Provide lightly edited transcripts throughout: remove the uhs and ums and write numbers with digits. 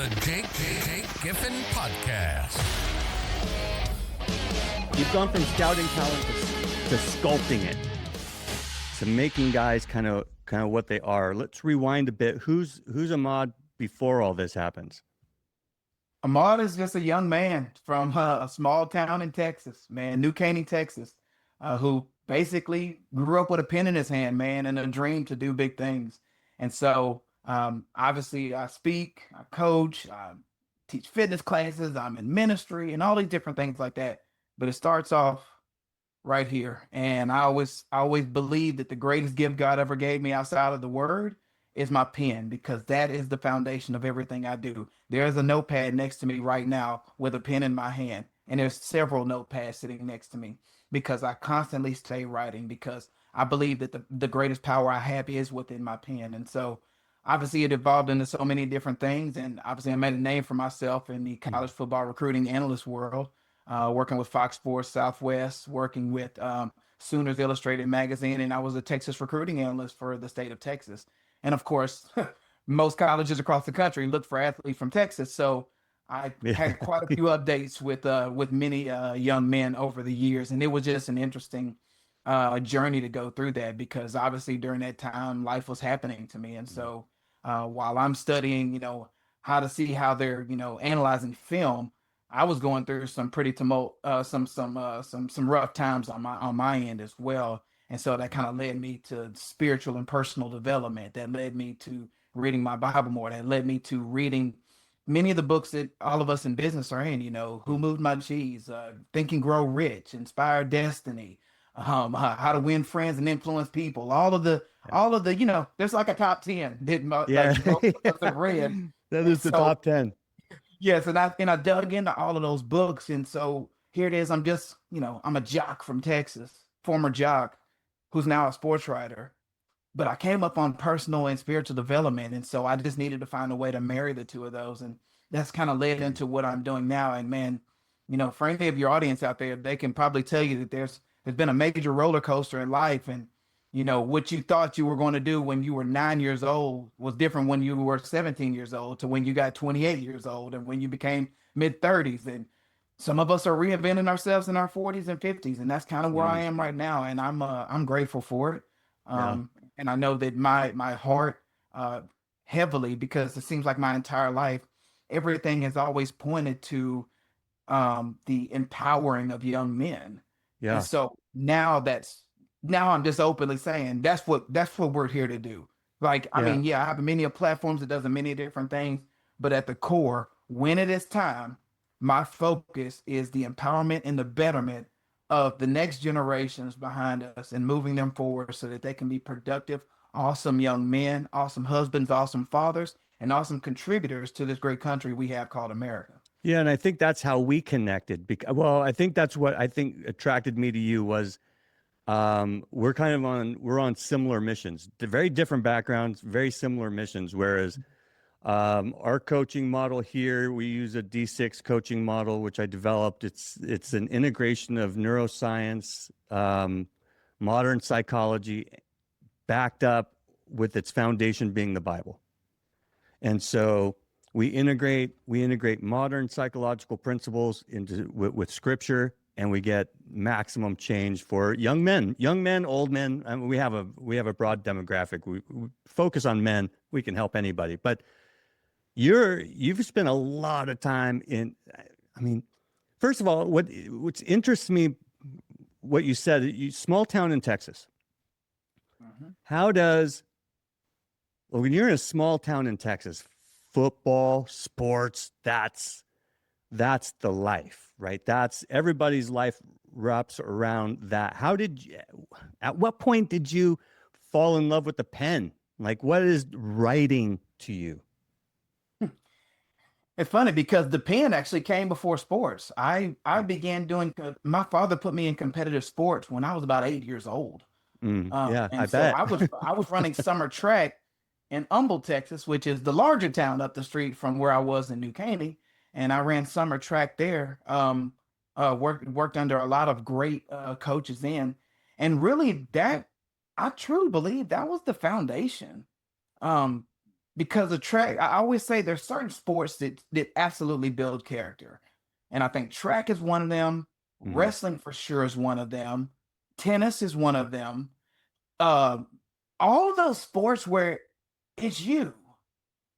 the Jake Giffin Podcast. You've gone from scouting talent to sculpting it, to making guys kind of what they are. Let's rewind a bit. Who's Ahmard before all this happens? Ahmard is just a young man from a small town in Texas, man, New Caney, Texas, who basically grew up with a pen in his hand, man, and a dream to do big things. And so, obviously, I speak, I coach, I teach fitness classes, I'm in ministry, and all these different things like that. But it starts off right here. And I always believe that the greatest gift God ever gave me outside of the word is my pen, because that is the foundation of everything I do. There's a notepad next to me right now with a pen in my hand, and there's several notepads sitting next to me because I constantly stay writing, because I believe that the greatest power I have is within my pen. And so obviously it evolved into so many different things, and obviously I made a name for myself in the college football recruiting analyst world, working with Fox Sports Southwest, working with Sooners Illustrated magazine, and I was a Texas recruiting analyst for the state of Texas. And of course, most colleges across the country look for athletes from Texas. So I had quite a few updates with many young men over the years. And it was just an interesting journey to go through that, because obviously during that time, life was happening to me. And so while I'm studying, how to see how they're, analyzing film, I was going through some pretty some rough times on my end as well. And so that kind of led me to spiritual and personal development. That led me to reading my Bible more. That led me to reading many of the books that all of us in business are in, Who Moved My Cheese, Think and Grow Rich, Inspired Destiny, How to Win Friends and Influence People, all of the, there's like a top 10 that read. That is the top 10. Yes. And I dug into all of those books. And so here it is. I'm just, I'm a jock from Texas, former jock, who's now a sports writer, but I came up on personal and spiritual development. And so I just needed to find a way to marry the two of those. And that's kind of led into what I'm doing now. And man, for any of your audience out there, they can probably tell you that there's been a major roller coaster in life. And, what you thought you were going to do when you were 9 years old was different when you were 17 years old to when you got 28 years old and when you became mid-30s. And some of us are reinventing ourselves in our 40s and 50s, and that's kind of where I am right now, and I'm grateful for it. And I know that my heart heavily, because it seems like my entire life, everything has always pointed to the empowering of young men. Yeah. And so now I'm just openly saying that's what we're here to do. Like, I mean, I have many platforms that does many different things, but at the core, when it is time, my focus is the empowerment and the betterment of the next generations behind us and moving them forward so that they can be productive, awesome young men, awesome husbands, awesome fathers, and awesome contributors to this great country we have called America. Yeah, and I think that's how we connected. I think that's what I think attracted me to you was we're on similar missions. They're very different backgrounds, very similar missions, whereas our coaching model here, we use a D6 coaching model, which I developed. It's an integration of neuroscience, modern psychology, backed up with its foundation being the Bible. And so we integrate modern psychological principles with scripture, and we get maximum change for young men, old men. I mean, we have a broad demographic. We focus on men. We can help anybody, but you've spent a lot of time in, first of all, what interests me, what you said, small town in Texas. Mm-hmm. When you're in a small town in Texas, football, sports, that's the life, right? That's everybody's life wraps around that. At what point did you fall in love with the pen? Like, what is writing to you? It's funny because the pen actually came before sports. I began my father put me in competitive sports when I was about 8 years old. I bet. I was running summer track in Humble, Texas, which is the larger town up the street from where I was in New Caney. And I ran summer track there, worked under a lot of great coaches then. And really I truly believe that was the foundation. because the track, I always say there's certain sports that absolutely build character. And I think track is one of them. Mhm. Wrestling for sure is one of them. Tennis is one of them. Uh, all those sports where it's you,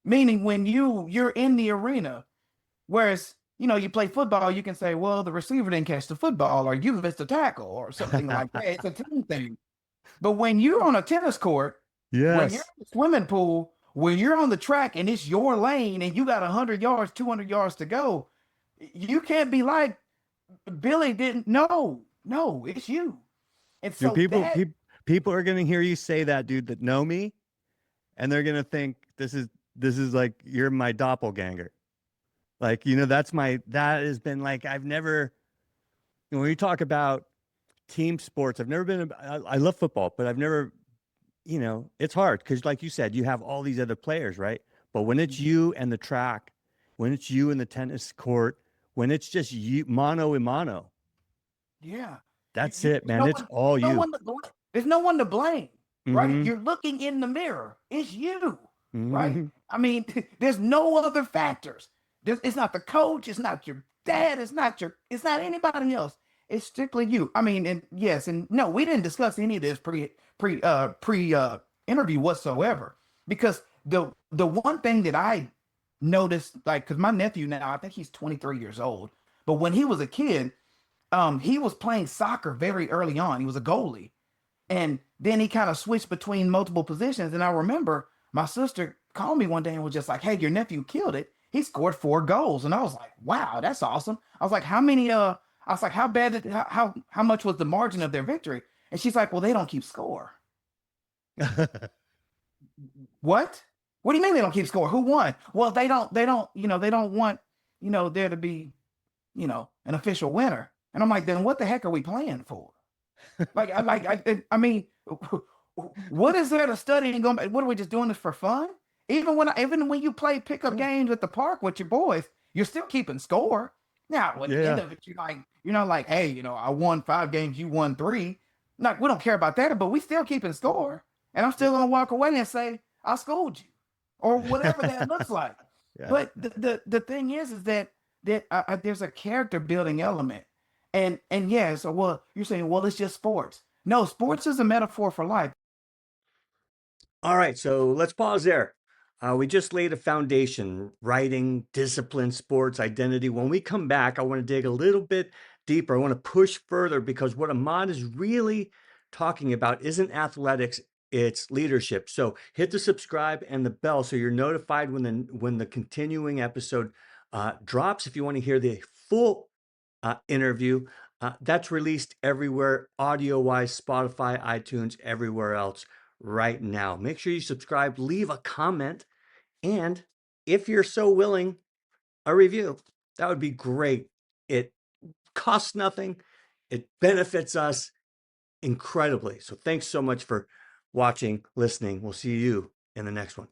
meaning when you're in the arena. Whereas, you play football, you can say, well, the receiver didn't catch the football, or you missed a tackle, or something like that. It's a team thing. But when you're on a tennis court, when you're Yes. in the swimming pool, when you're on the track and it's your lane and you got 100 yards, 200 yards to go, you can't be like, Billy didn't. No, it's you. And Dude, so that, people are gonna hear you say that, dude, that know me, and they're gonna think this is like you're my doppelganger. Like, that has been like I've never when we talk about team sports, I've never been I love football, but I've never, it's hard because like you said, you have all these other players, right? But when it's you and the track, when it's you and the tennis court, when it's just you mano a mano, yeah, that's it, man. It's all there's no you. one to blame. There's no one to blame, right? Mm-hmm. You're looking in the mirror. It's you, right? Mm-hmm. I mean, there's no other factors. It's not the coach. It's not your dad. It's not anybody else. It's strictly you. I mean, and yes, and no, we didn't discuss any of this pre interview whatsoever, because the one thing that I noticed, like, because my nephew now, I think he's 23 years old, but when he was a kid, he was playing soccer very early on. He was a goalie. And then he kind of switched between multiple positions. And I remember my sister called me one day and was just like, hey, your nephew killed it. He scored 4 goals. And I was like, wow, that's awesome. I was like, how many, I was like, how bad did, how much was the margin of their victory? And she's like, well, they don't keep score. What? What do you mean they don't keep score? Who won? Well, they don't want, there to be, an official winner. And I'm like, then what the heck are we playing for? I mean, what is there to study and go? What are we just doing this for fun? Even when you play pickup games at the park with your boys, you're still keeping score. Now, at the end Yeah. of it, you're not like, hey, I won 5 games, you won 3. Like, we don't care about that, but we still keeping score. And I'm still gonna walk away and say, I schooled you, or whatever that looks like. Yeah. But the thing is that there's a character building element. And yeah, so well, you're saying, well, it's just sports. No, sports is a metaphor for life. All right, so let's pause there. We just laid a foundation: writing, discipline, sports, identity. When we come back, I want to dig a little bit deeper. I want to push further, because what Ahmad is really talking about isn't athletics, it's leadership. So hit the subscribe and the bell so you're notified when the continuing episode drops. If you want to hear the full interview, that's released everywhere, audio-wise, Spotify, iTunes, everywhere else right now. Make sure you subscribe, leave a comment, and if you're so willing, a review. That would be great. It costs nothing. It benefits us incredibly. So thanks so much for watching, listening. We'll see you in the next one.